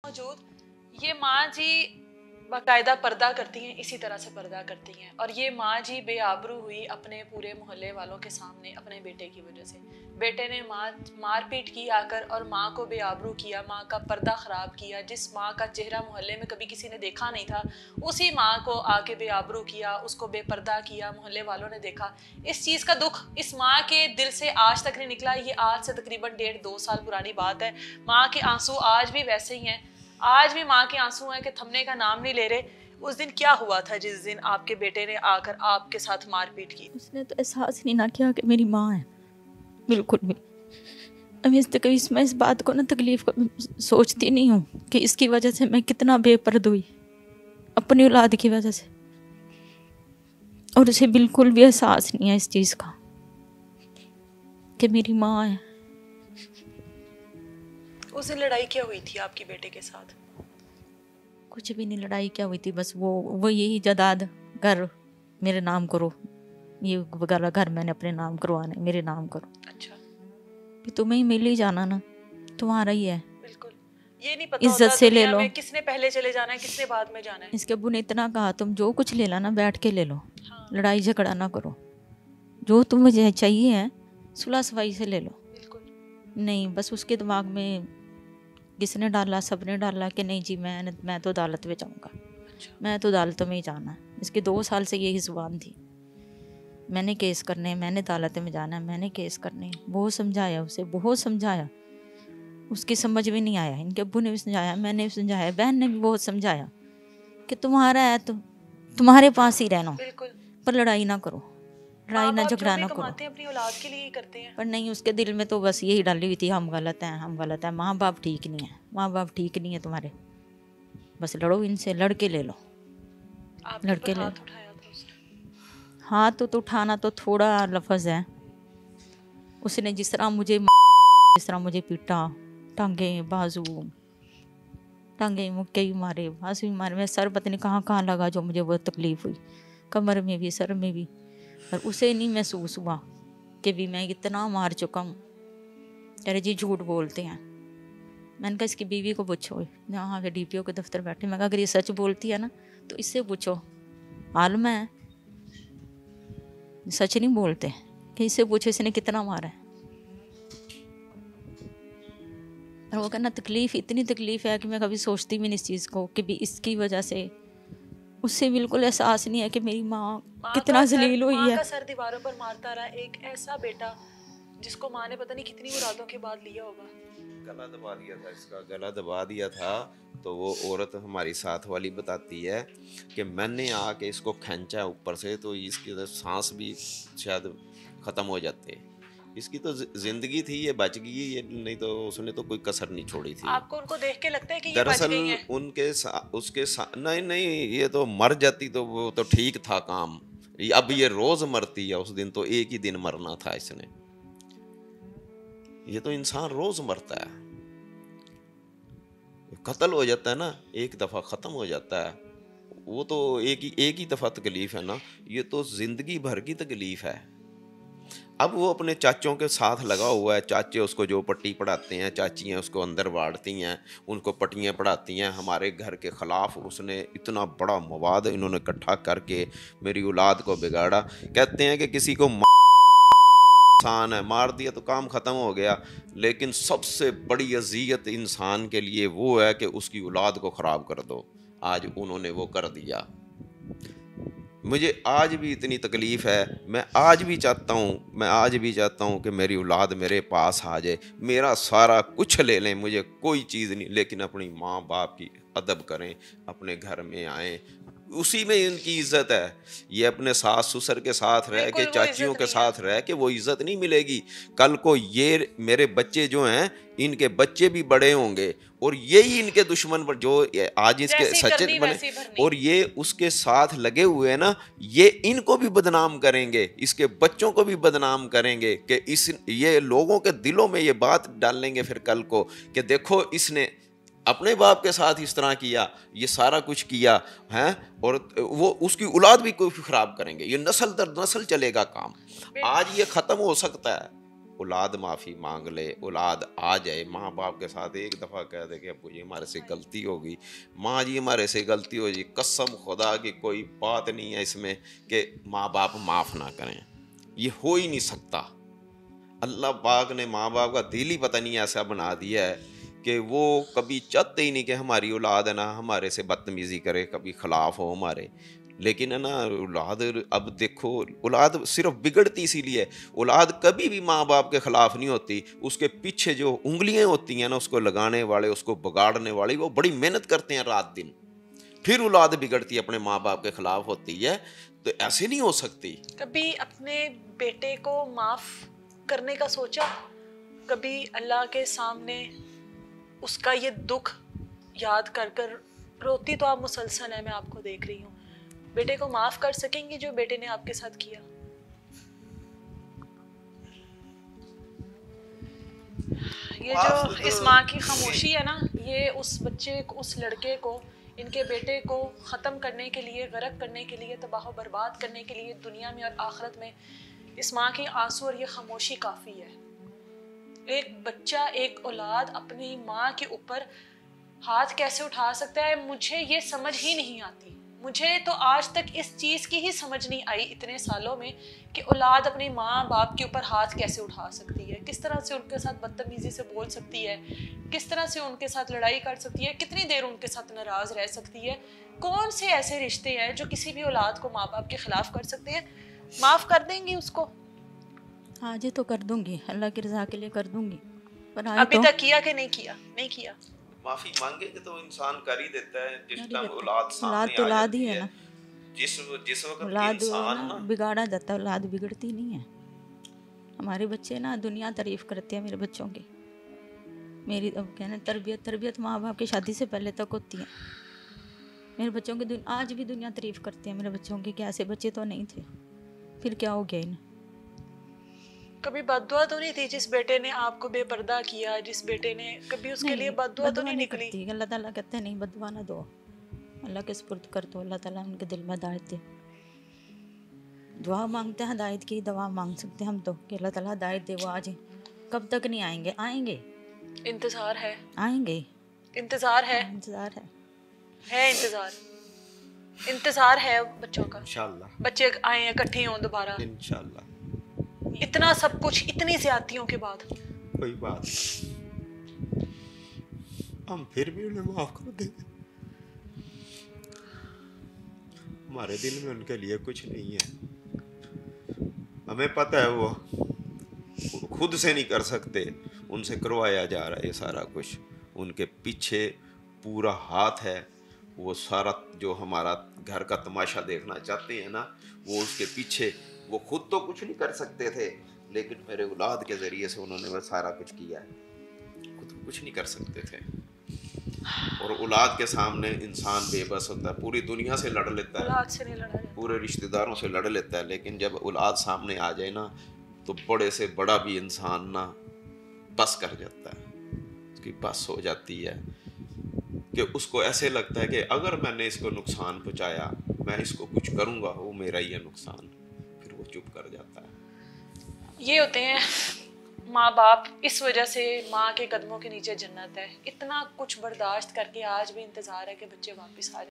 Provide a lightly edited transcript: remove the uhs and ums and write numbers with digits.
मौजूद ये माँ जी बाकायदा पर्दा करती हैं, इसी तरह से पर्दा करती हैं। और ये माँ जी बेआबरू हुई अपने पूरे मोहल्ले वालों के सामने अपने बेटे की वजह से। बेटे ने मारपीट की आकर और माँ को बेआबरू किया, माँ का पर्दा ख़राब किया। जिस माँ का चेहरा मोहल्ले में कभी किसी ने देखा नहीं था, उसी माँ को आके बेआबरू किया, उसको बेपर्दा किया। मोहल्ले वालों ने देखा। इस चीज़ का दुख इस माँ के दिल से आज तक नहीं निकला। ये आज से तकरीबन 1.5-2 साल पुरानी बात है। माँ के आंसू आज भी वैसे ही हैं। आज भी माँ के आंसू हैं कि थमने का नाम नहीं ले रहे। उस दिन क्या हुआ था जिस दिन आपके बेटे ने आकर आपके साथ मारपीट की? उसने तो एहसास नहीं ना किया कि मेरी माँ है, बिल्कुल भी। मैं इस बात को ना तकलीफ को सोचती नहीं हूँ कि इसकी वजह से मैं कितना बेपर्द हुई अपनी औलाद की वजह से, और उसे बिल्कुल भी एहसास नहीं है इस चीज़ का कि मेरी माँ है। उस दिन लड़ाई क्या हुई थी आपके बेटे के साथ? कुछ भी नहीं लड़ाई क्या हुई थी, बस वो यही जदाद घर मेरे नाम करो, ये वगैरह घर मैंने अपने नाम करवाने, मेरे नाम करो। अच्छा, कि तुम्हें ही मिल ही जाना ना, तुम्हारा ही है। बिल्कुल। ये नहीं पता इज्जत से ले लो, किसने पहले चले जाना है, किसने बाद में जाना है। इसके अब्बू ने इतना कहा तुम जो कुछ ले लाना बैठ के ले लो। हाँ। लड़ाई झगड़ा ना करो, जो तुम्हें चाहिए है सुलह सफाई से ले लो। बिल्कुल। नहीं, बस उसके दिमाग में किसने डाला, सबने डाला कि नहीं जी मैं तो अदालत में जाऊँगा। अच्छा। मैं तो अदालत में ही जाना है। इसके 2 साल से यही जुबान थी, मैंने केस करने, मैंने अदालत में जाना है, मैंने केस करने। बहुत समझाया उसे, बहुत समझाया, उसकी समझ में नहीं आया। इनके अब्बू ने भी समझाया, मैंने भी समझाया, बहन ने भी बहुत समझाया कि तुम्हारा है तो तुम्हारे पास ही रहना, पर लड़ाई ना करो, लड़ाई ना झगड़ा ना करो। अपनी औलाद के लिए ही करते हैं। पर नहीं, उसके दिल में तो बस यही डाली हुई थी, हम गलत हैं, हम गलत हैं, माँ बाप ठीक नहीं है, माँ बाप ठीक नहीं है तुम्हारे, बस लड़ो इनसे, लड़के ले लो, लड़के ले लो। हाथ तो उठाना तो थोड़ा लफ्ज़ है। उसने जिस तरह मुझे पीटा, टांगे बाजू, टांगे मुक्के भी मारे, बाजू भी मारे, मैं सर पता नहीं कहाँ लगा जो मुझे बहुत तकलीफ़ हुई, कमर में भी, सर में भी। पर उसे नहीं महसूस हुआ कि भी मैं इतना मार चुका हूँ। कह रहे जी झूठ बोलते हैं। मैंने कहा इसकी बीवी को पूछो, यहाँ पे DPO के दफ्तर बैठे, मैं कहा अगर ये सच बोलती है ना तो इससे पूछो, आलम है, सच नहीं बोलते, कि इससे पूछो इसने कितना मारा है। और वो कहना तकलीफ़, इतनी तकलीफ़ है कि मैं कभी सोचती भी नहीं इस चीज़ को कि भी इसकी वजह से उससे बिल्कुल एहसास नहीं है कि मेरी माँ कितना जलील हुई है। माँ का सर दीवारों पर मारता रहा एक ऐसा बेटा जिसको माँ ने पता नहीं कितनी मुरादों के बाद लिया होगा। गला दबा दिया था, इसका गला दबा दिया था। तो वो औरत हमारी साथ वाली बताती है कि मैंने आके इसको खींचा ऊपर से, तो इसकी सांस भी शायद ख़त्म हो जाते। इसकी तो जिंदगी थी, ये बच गई, ये नहीं तो उसने तो कोई कसर नहीं छोड़ी थी। आपको उनको देख के लगता है कि ये बच गई हैं? दरअसल नहीं, ये तो मर जाती तो वो तो ठीक था काम। अब ये रोज मरती है, उस दिन तो एक ही दिन मरना था इसने। ये तो इंसान रोज मरता है, कत्ल हो जाता है ना, एक दफा खत्म हो जाता है। वो तो एक ही दफा तकलीफ है ना, ये तो जिंदगी भर की तकलीफ है। अब वो अपने चाचों के साथ लगा हुआ है, चाचे उसको जो पट्टी पढ़ाते हैं, चाचियाँ उसको अंदर बांटती हैं, उनको पट्टियाँ पढ़ाती हैं। हमारे घर के ख़िलाफ़ उसने इतना बड़ा मवाद इन्होंने इकट्ठा करके मेरी औलाद को बिगाड़ा। कहते हैं कि किसी को इंसान है, मार दिया तो काम ख़त्म हो गया, लेकिन सबसे बड़ी अज़ियत इंसान के लिए वो है कि उसकी औलाद को ख़राब कर दो। आज उन्होंने वो कर दिया। मुझे आज भी इतनी तकलीफ़ है, मैं आज भी चाहता हूँ कि मेरी औलाद मेरे पास आ जाए, मेरा सारा कुछ ले लें, मुझे कोई चीज़ नहीं, लेकिन अपनी माँ बाप की अदब करें, अपने घर में आएँ, उसी में इनकी इज्जत है। ये अपने सास ससुर के साथ रह के, चाचियों के साथ रह के वो इज्जत नहीं मिलेगी। कल को ये मेरे बच्चे जो हैं, इनके बच्चे भी बड़े होंगे और यही इनके दुश्मन पर जो आज इसके सचेत बने और ये उसके साथ लगे हुए हैं ना, ये इनको भी बदनाम करेंगे, इसके बच्चों को भी बदनाम करेंगे कि ये लोगों के दिलों में ये बात डालेंगे फिर कल को कि देखो इसने अपने बाप के साथ इस तरह किया, ये सारा कुछ किया है, और वो उसकी औलाद भी कोई खराब करेंगे। ये नस्ल दर नस्ल चलेगा काम। आज ये ख़त्म हो सकता है, औलाद माफ़ी मांग ले, औलाद आ जाए, माँ बाप के साथ एक दफ़ा कह दे कि अब्बू जी हमारे से गलती होगी, माँ जी हमारे से गलती हो जी, कसम खुदा की कोई बात नहीं है इसमें कि माँ बाप माफ़ ना करें, ये हो ही नहीं सकता। अल्लाह पाक ने माँ बाप का दिल ही पता नहीं ऐसा बना दिया है कि वो कभी चाहते ही नहीं कि हमारी औलाद है ना हमारे से बदतमीज़ी करे, कभी खिलाफ हो हमारे। लेकिन है ना औलाद, अब देखो औलाद सिर्फ बिगड़ती इसीलिए है, औलाद कभी भी माँ बाप के खिलाफ नहीं होती, उसके पीछे जो उंगलियां होती हैं ना उसको लगाने वाले, उसको बिगाड़ने वाले, वो बड़ी मेहनत करते हैं रात दिन, फिर औलाद बिगड़ती है, अपने माँ बाप के खिलाफ होती है। तो ऐसे नहीं हो सकती। कभी अपने बेटे को माफ करने का सोचा? कभी अल्लाह के सामने उसका ये दुख याद कर कर, रोती तो आप मुसलसल है, मैं आपको देख रही हूँ, बेटे को माफ कर सकेंगी जो बेटे ने आपके साथ किया? ये जो इस माँ की खामोशी है ना, ये उस बच्चे को, उस लड़के को, इनके बेटे को ख़त्म करने के लिए, गरक करने के लिए, तबाह बर्बाद करने के लिए दुनिया में और आखिरत में, इस माँ की आंसू और ये खामोशी काफ़ी है। एक बच्चा, एक औलाद अपनी माँ के ऊपर हाथ कैसे उठा सकता है, मुझे ये समझ ही नहीं आती। मुझे तो आज तक इस चीज़ की ही समझ नहीं आई इतने सालों में कि औलाद अपनी माँ बाप के ऊपर हाथ कैसे उठा सकती है, किस तरह से उनके साथ बदतमीज़ी से बोल सकती है, किस तरह से उनके साथ लड़ाई कर सकती है, कितनी देर उनके साथ नाराज़ रह सकती है। कौन से ऐसे रिश्ते हैं जो किसी भी औलाद को माँ बाप के ख़िलाफ़ कर सकते हैं? माफ़ कर देंगी उसको? हाँ जी, तो कर दूंगी, अल्लाह की रज़ा के लिए कर दूंगी, पर अभी तक किया कि नहीं किया? नहीं किया। माफी मांगेंगे तो इंसान कर ही देता है, जिस कर ही टाइम देता है। औलाद औलाद सामने तो आ औलाद जाती ही है है, ना, जिस वक्त औलाद इंसान ना ना बिगाड़ा जाता है, औलाद बिगड़ती नहीं है। हमारे बच्चे ना दुनिया तारीफ करते हैं मेरे बच्चों की। मेरी अब कहना तरबियत माँ बाप की शादी से पहले तक होती है। मेरे बच्चों की आज भी दुनिया तारीफ करती है मेरे बच्चों की कि ऐसे बच्चे तो नहीं थे, फिर क्या हो गया इन्हें। कभी बददुआ तो नहीं थी जिस बेटे ने आपको बेपर्दा किया, जिस बेटे ने, कभी उसके लिए बददुआ तो नहीं निकली? करती। अल्लाह ताला कहते हैं नहीं बददुआ ना दो, अल्लाह के सुपुर्द कर दो, अल्लाह ताला उनके दिल में हिदायत दे। दुआ मांगते हैं हिदायत की, दवा मांग सकते हैं हम तो कि अल्लाह ताला हिदायत दे। वो आज कब तक नहीं आएंगे? आएंगे, इंतजार है, आएंगे, इंतजार है, इंतजार है इंतजार, इंतजार है बच्चों का। इंशाल्लाह बच्चे आए हैं, इकट्ठे हों दोबारा, इंशाल्लाह। इतना सब कुछ, इतनी ज्यादतियों के बाद। कोई बात नहीं, हम फिर भी उन्हें माफ कर देंगे। हमारे दिल में उनके लिए कुछ नहीं है, हमें पता है वो खुद से नहीं कर सकते, उनसे करवाया जा रहा है ये सारा कुछ, उनके पीछे पूरा हाथ है। वो सारा जो हमारा घर का तमाशा देखना चाहते हैं ना, वो उसके पीछे, वो खुद तो कुछ नहीं कर सकते थे, लेकिन मेरे औलाद के ज़रिए से उन्होंने वह सारा कुछ किया है। खुद कुछ नहीं कर सकते थे, और औलाद के सामने इंसान बेबस होता है, पूरी दुनिया से लड़ लेता है, औलाद से नहीं लड़ा जाता, पूरे रिश्तेदारों से लड़ लेता है, लेकिन जब औलाद सामने आ जाए ना, तो बड़े से बड़ा भी इंसान ना बस कर जाता है, उसकी बस हो जाती है कि उसको ऐसे लगता है कि अगर मैंने इसको नुकसान पहुंचाया, मैं इसको कुछ करूंगा, वो मेरा ही है नुकसान, फिर वो चुप कर जाता है। ये होते हैं माँ बाप। इस वजह से माँ के कदमों के नीचे जन्नत है। इतना कुछ बर्दाश्त करके आज भी इंतज़ार है कि बच्चे वापस आ जाए।